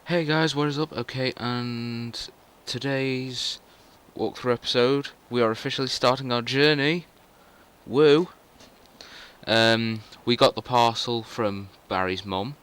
Hey guys, what is up? Okay, and today's walkthrough episode, we are officially starting our journey. Woo! We got the parcel from Barry's mum,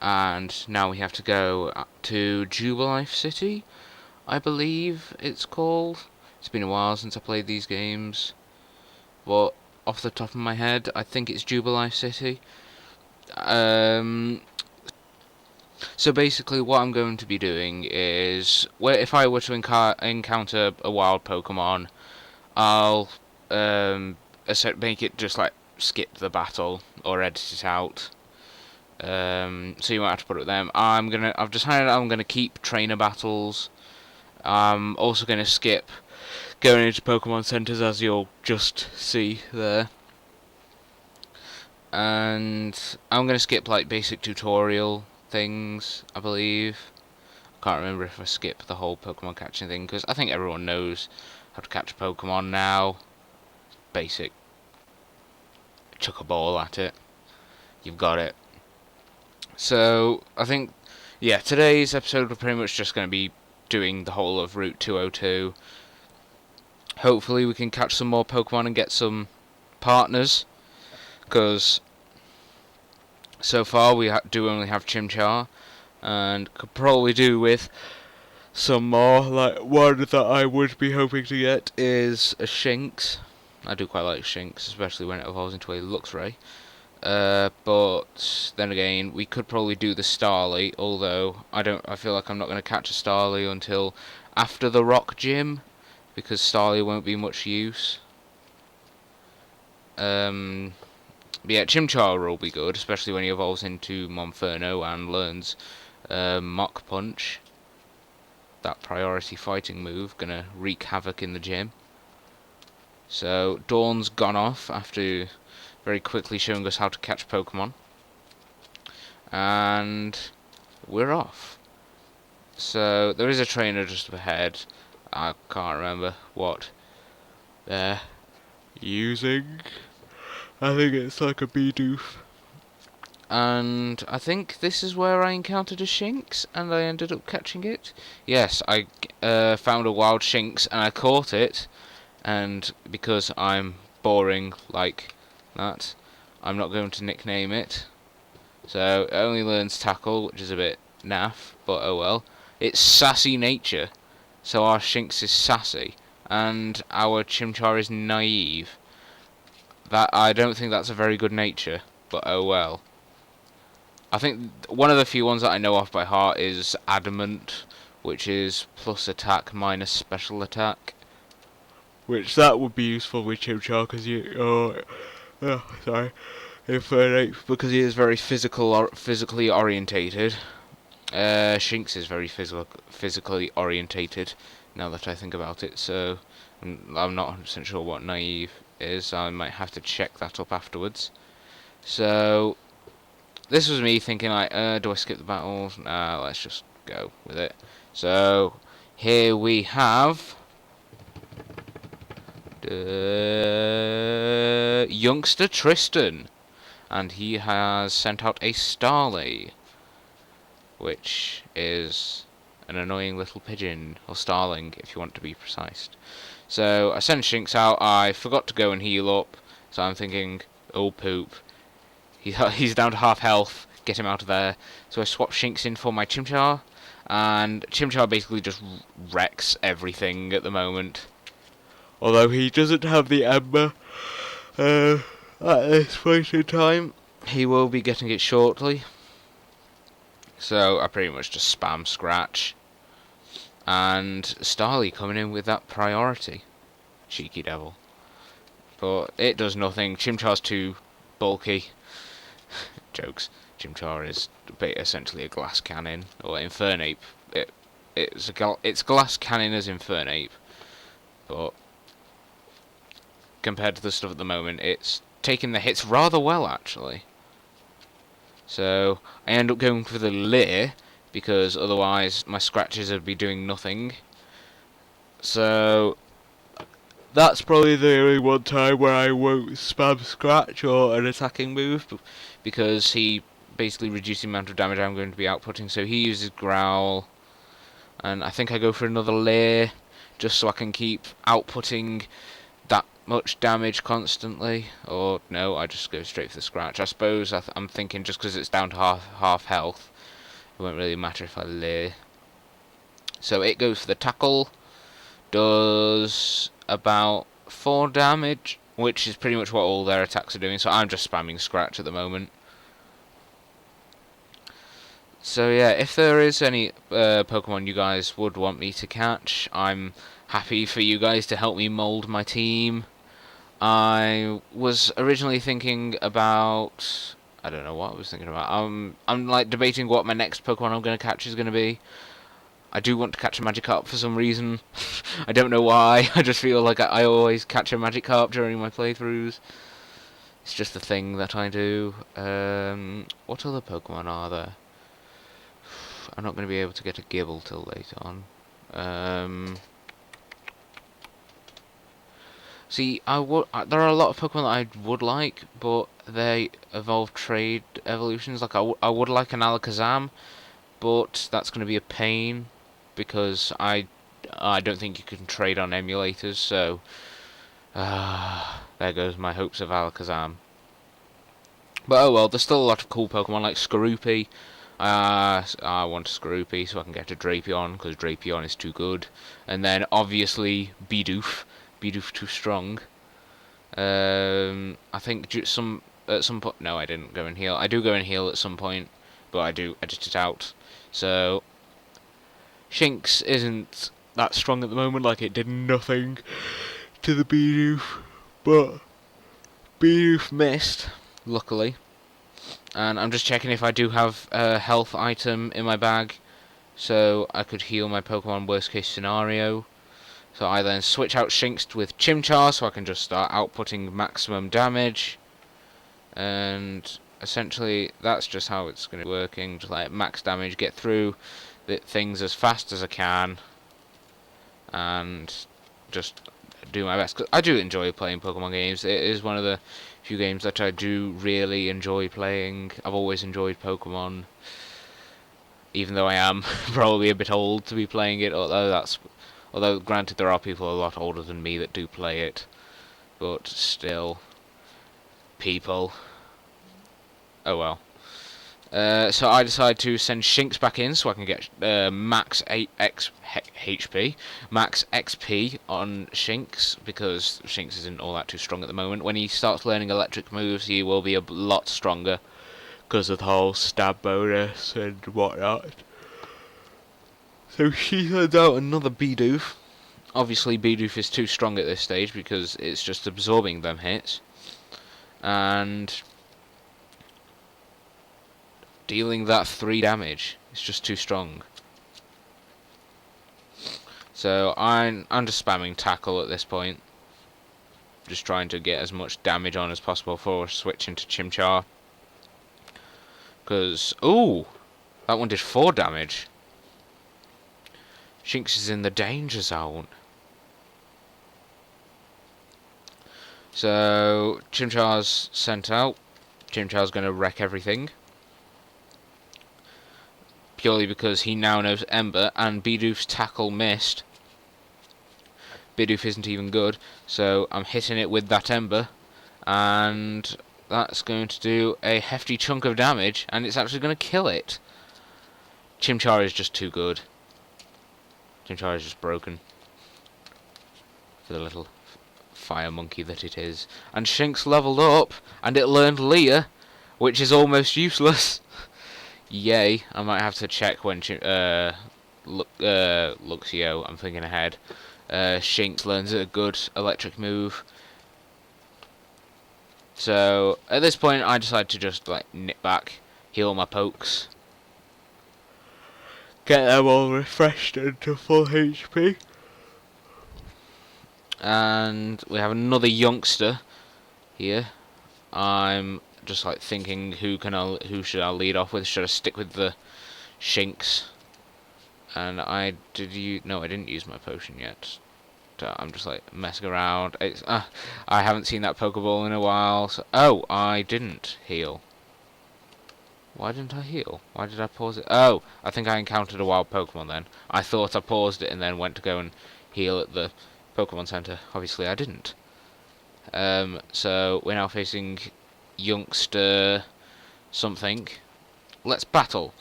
and now we have to go to Jubilife City, I believe it's called. It's been a while since I played these games, but off the top of my head, I think it's Jubilife City. Um, So basically, what I'm going to be doing is, if I were to encounter a wild Pokemon, I'll make it just like skip the battle or edit it out. So you won't have to put it with them. I've decided I'm gonna keep trainer battles. I'm also gonna skip going into Pokemon centers, as you'll just see there. And I'm gonna skip like basic tutorial things, I believe. Can't remember if I skip the whole Pokemon catching thing, because I think everyone knows how to catch a Pokemon now. Basic. Chuck a ball at it. You've got it. So, I think, yeah, today's episode we're pretty much just going to be doing the whole of Route 202. Hopefully we can catch some more Pokemon and get some partners, because so far we do only have Chimchar, and could probably do with some more. Like, one that I would be hoping to get is a Shinx. I do quite like Shinx, especially when it evolves into a Luxray. But then again, we could probably do the Starly, although I feel like I'm not going to catch a Starly until after the Rock Gym, because Starly won't be much use. But yeah, Chimchar will be good, especially when he evolves into Monferno and learns Mach Punch. That priority fighting move gonna wreak havoc in the gym. So Dawn's gone off after very quickly showing us how to catch Pokemon, and we're off. So there is a trainer just up ahead. I can't remember what they're using. I think it's like a Bidoof. And I think this is where I encountered a Shinx, and I ended up catching it. Yes, I found a wild Shinx, and I caught it. And because I'm boring like that, I'm not going to nickname it. So it only learns Tackle, which is a bit naff, but oh well. It's Sassy Nature, so our Shinx is sassy, and our Chimchar is naive. That I don't think that's a very good nature, but oh well. I think one of the few ones that I know off by heart is Adamant, which is plus attack minus special attack. Which that would be useful with Chimchar, because sorry, Infernape, because he is very physically orientated. Shinx is very physically orientated, now that I think about it. So I'm not 100% sure what naive is. I might have to check that up afterwards. So this was me thinking like, do I skip the battles? Nah, let's just go with it. So here we have youngster Tristan, and he has sent out a Starly, which is an annoying little pigeon, or starling if you want to be precise. So I sent Shinx out. I forgot to go and heal up, so I'm thinking, oh poop, he's down to half health, get him out of there. So I swapped Shinx in for my Chimchar, and Chimchar basically just wrecks everything at the moment. Although he doesn't have the Ember at this point in time. He will be getting it shortly. So I pretty much just spam Scratch. And Starly coming in with that priority. Cheeky devil. But it does nothing. Chimchar's too bulky. Jokes. Chimchar is essentially a glass cannon. Or Infernape. It's glass cannon as Infernape. But compared to the stuff at the moment, it's taking the hits rather well, actually. So I end up going for the Leer, because otherwise my Scratches would be doing nothing. So that's probably the only one time where I won't spam Scratch or an attacking move, because he basically reducing the amount of damage I'm going to be outputting. So he uses Growl, and I think I go for another Lair, just so I can keep outputting that much damage constantly. Or no, I just go straight for the Scratch. I suppose I'm thinking just because it's down to half health, it won't really matter if I Lair. So it goes for the Tackle, does about 4 damage, which is pretty much what all their attacks are doing, so I'm just spamming Scratch at the moment. So yeah, if there is any Pokemon you guys would want me to catch, I'm happy for you guys to help me mold my team. I was originally thinking about... I don't know what I was thinking about. I'm like debating what my next Pokemon I'm going to catch is going to be. I do want to catch a Magikarp for some reason. I don't know why. I just feel like I always catch a Magikarp during my playthroughs. It's just a thing that I do. What other Pokemon are there? I'm not going to be able to get a Gible till later on. See, there are a lot of Pokemon that I would like, but they evolve trade evolutions. Like I would like an Alakazam, but that's going to be a pain because I don't think you can trade on emulators. So there goes my hopes of Alakazam. But oh well, there's still a lot of cool Pokemon like Skorupi. I want a Skorupi so I can get a Drapion, because Drapion is too good. And then obviously Bidoof. Bidoof too strong. I think at some point... No, I didn't go and heal. I do go and heal at some point, but I edit it out. So Shinx isn't that strong at the moment, like it did nothing to the Bidoof. But Bidoof missed, luckily. And I'm just checking if I do have a health item in my bag, so I could heal my Pokemon worst case scenario. So I then switch out Shinx with Chimchar, so I can just start outputting maximum damage. And essentially, that's just how it's going to be working. Just like max damage, get through the things as fast as I can, and just do my best. 'Cause I do enjoy playing Pokemon games. It is one of the few games that I do really enjoy playing. I've always enjoyed Pokemon, even though I am probably a bit old to be playing it. Although granted, there are people a lot older than me that do play it, but still, people. Oh well. So I decide to send Shinx back in so I can get max HP, max XP on Shinx, because Shinx isn't all that too strong at the moment. When he starts learning electric moves, he will be a lot stronger because of the whole stab bonus and whatnot. So she sends out another Bidoof. Obviously Bidoof is too strong at this stage because it's just absorbing them hits. And dealing that 3 damage. It's just too strong. So I'm just spamming Tackle at this point. Just trying to get as much damage on as possible before switching to Chimchar. Because, ooh, that one did 4 damage. Shinx is in the danger zone. So Chimchar's sent out. Chimchar's going to wreck everything. Purely because he now knows Ember, and Bidoof's Tackle missed. Bidoof isn't even good, so I'm hitting it with that Ember, and that's going to do a hefty chunk of damage, and it's actually going to kill it. Chimchar is just too good. Chimchar is just broken. For the little fire monkey that it is. And Shinx leveled up, and it learned Leer, which is almost useless. Yay, I might have to check when Luxio, I'm thinking ahead. Shinx learns a good electric move. So at this point I decide to just like nip back, heal my pokes, get them all refreshed into full HP. And we have another youngster here. I'm just like thinking who should I lead off with? Should I stick with the Shinx? And no, I didn't use my potion yet. So I'm just like messing around. I haven't seen that Pokeball in a while. So, oh, I didn't heal. Why didn't I heal? Why did I pause it? Oh, I think I encountered a wild Pokemon then. I thought I paused it and then went to go and heal at the Pokemon Center. Obviously I didn't. So we're now facing youngster something. Let's battle.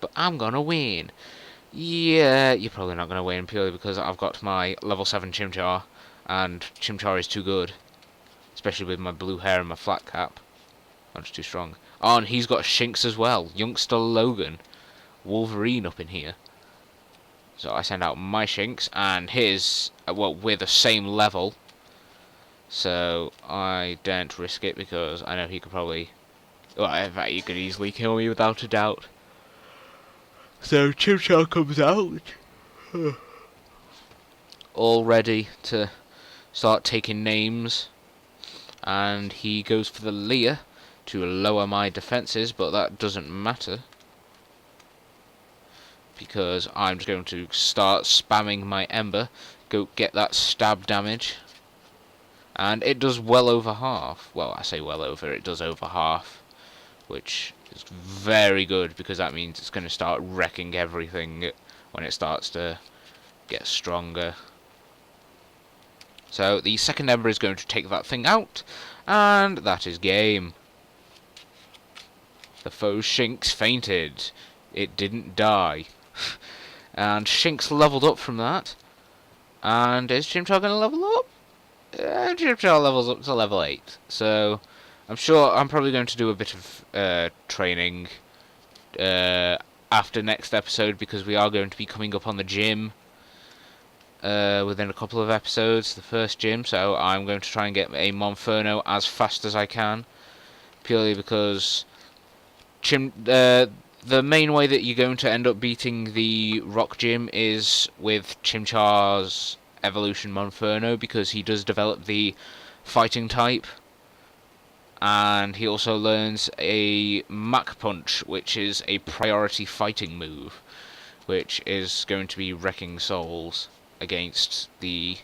But I'm gonna win. Yeah, you're probably not gonna win purely because I've got my level 7 Chimchar, and Chimchar is too good. Especially with my blue hair and my flat cap. I'm just too strong. Oh, and he's got Shinx as well. Youngster Logan. Wolverine up in here. So I send out my Shinx, and his, well, we're the same level. So I daren't risk it because I know he could probably, well, in fact, he could easily kill me without a doubt. So Chimchar comes out. All ready to start taking names. And he goes for the Leer to lower my defences, but that doesn't matter. Because I'm just going to start spamming my Ember, go get that stab damage. And it does well over half. Well, I say well over, it does over half. Which is very good, because that means it's going to start wrecking everything when it starts to get stronger. So the second Ember is going to take that thing out, and that is game. The foe's Shinx fainted. It didn't die. And Shinx leveled up from that. And is Chimchar going to level up? Chimchar levels up to level 8. So I'm sure I'm probably going to do a bit of training after next episode, because we are going to be coming up on the gym within a couple of episodes, the first gym. So I'm going to try and get a Monferno as fast as I can, purely because the main way that you're going to end up beating the Rock Gym is with Chimchar's evolution Monferno, because he does develop the fighting type, and he also learns a Mach Punch, which is a priority fighting move, which is going to be wrecking souls against the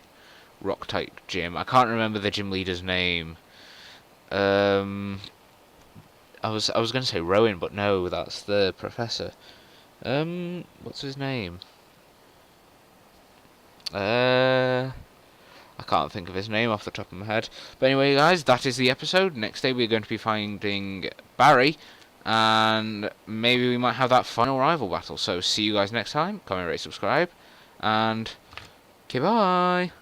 Rock type gym. I can't remember the gym leader's name. I was going to say Rowan, but no, that's the professor. What's his name? I can't think of his name off the top of my head. But anyway, guys, that is the episode. Next day we're going to be finding Barry, and maybe we might have that final rival battle. So see you guys next time. Comment, rate, subscribe, and goodbye.